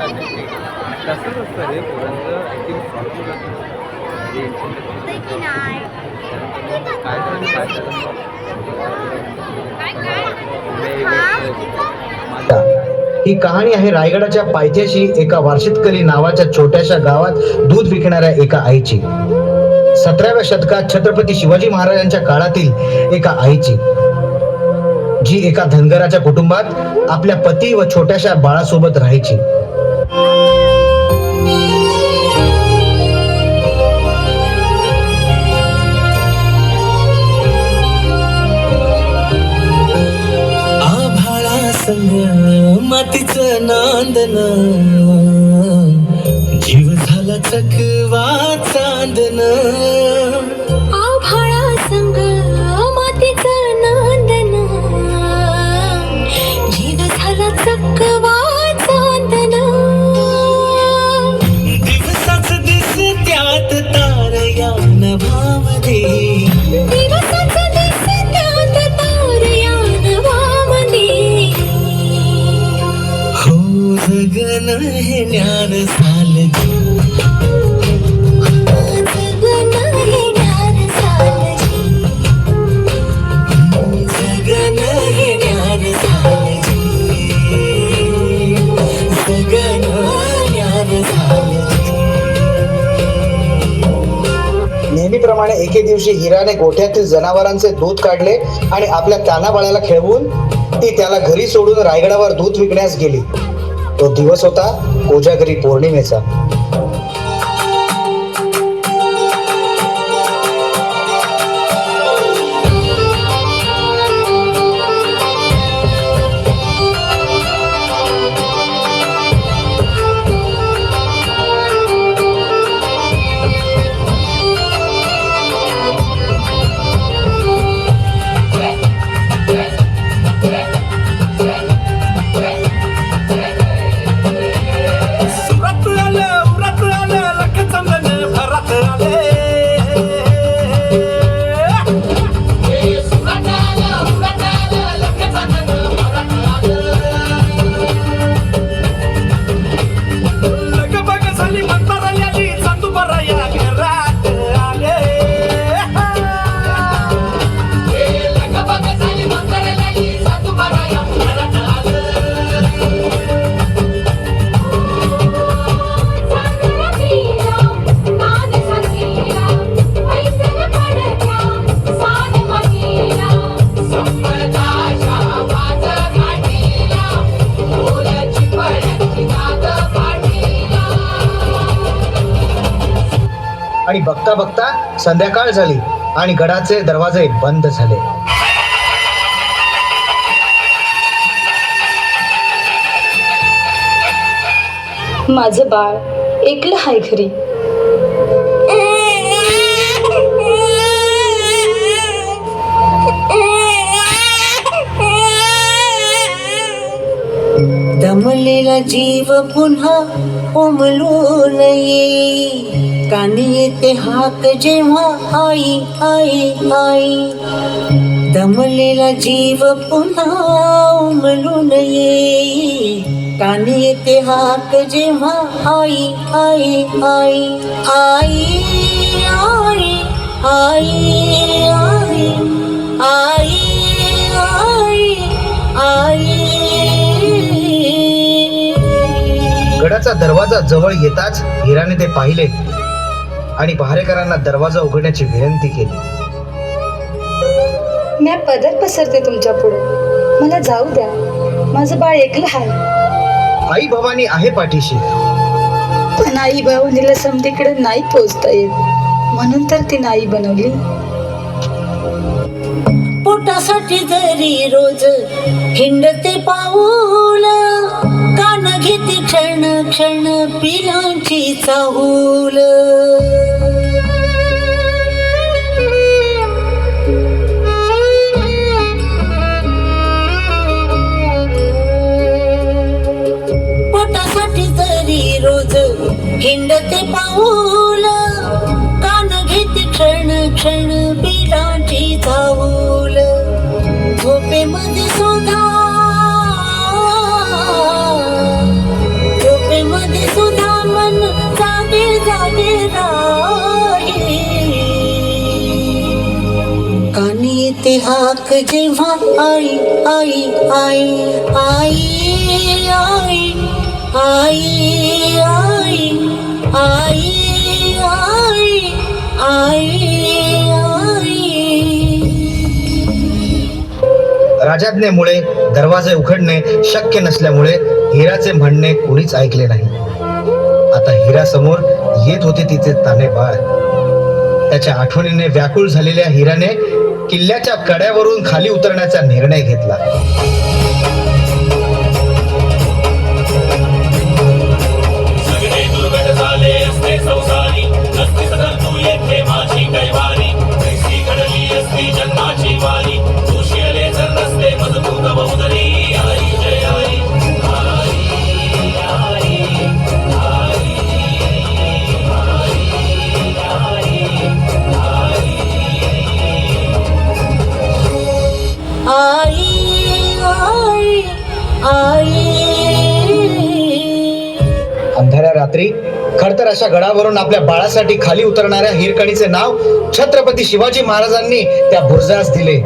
तसंच असतं रे पोरांचं ॲक्च्युली सॉल्व्ह काय ही कहाणी आहे रायगडाच्या पायथ्याशी एका वार्षितकली नावाच्या छोट्याशा गावात दूध विकणाऱ्या एका आईची. 17व्या शतकात छत्रपती शिवाजी महाराजांच्या काळातील एका आईची, जी एका धनगराच्या कुटुंबात आपल्या पती व छोट्याशा बाळासोबत राहायची. मातीचं नांदन, जीव झाला चकवा चांदन. आभाळा संग मातीचं नांदन, जीव झाला चकवा चांदन. दिवसाच दिस त्यात तारया नभामध्ये, दिवसाच दिस त्यात तारया नभामध्ये. जगन हे न्यार झालं, जगन हे न्यार झालं, जगन हे न्यार झालं, जगन न्यार झालं. नेहमीप्रमाणे एके दिवशी हिराने गोठ्यातील जनावरांचे दूध काढले आणि आपल्या तानाबाळ्याला खेळवून ती त्याला घरी सोडून रायगडावर दूध विकण्यास गेली. तो दिवस होता कोजागरी पौर्णिमेचा. आणि बघता बघता संध्याकाळ झाली आणि गडाचे दरवाजे बंद झाले. माझं बाळ एकलं हाय घरी. दमलेला जीव पुन्हा उमलून येई, कानी येते हाक जेव्हा आई आई आई. दमलेला जीव पुन्हा उमलून येई, कानी येते हाक जेव्हा आई आई आई आई आई आई आई आई आई. गडाचा दरवाजा जवळ येताच हिराने ते पाहिले आणि पहारेकरांना दरवाजा उघडण्याची विनंती केली. मी पदर पसरते तुमच्या पुढे, मला जाऊ द्या. माझं बाळ एकलं हाय. आई भवानी आहे पाठीशी, पण आई भवानीला समधीकडे नाही पोचता येत, म्हणून तर ती नाही बनवली. पोटासाठी जरी रोज हिंडते पाऊल, कान घेते क्षण क्षण पिलांची चाहूल. पोटासाठी जरी रोज हिंडते पाऊल, कान घेते क्षण क्षण पिलांची चाहूल. झोपेमध्ये सुद्धा झोपेमध्ये देते हाक जेव्हा आई आई आई आई आई आई आई आई आई आई आई. राजाज्ञेमुळे दरवाजे उघडणे शक्य नसल्यामुळे हिराचे म्हणणे कोणीच ऐकले नाही. आता हिरा समोर येत होते तिचे ताने बाळ. त्याच्या आठवणीने व्याकुळ झालेल्या हिराने किल्ल्याच्या कड्यावरून खाली उतरण्याचा निर्णय घेतला. सगळे दुर्घट झाले असते संसारी, नसती सदर तू येथे माझी कैवारी. कैसी घडली असती जन्माची वारी, तू शिरले जर नसते मजबूत बहुदरी. आई जय आई, आई आई आई आई आई आई. अंधाऱ्या रात्री खडतर अशा गडावरून आपल्या बाळासाठी खाली उतरणाऱ्या हिरकणीचे नाव छत्रपती शिवाजी महाराजांनी त्या बुरुजास दिले.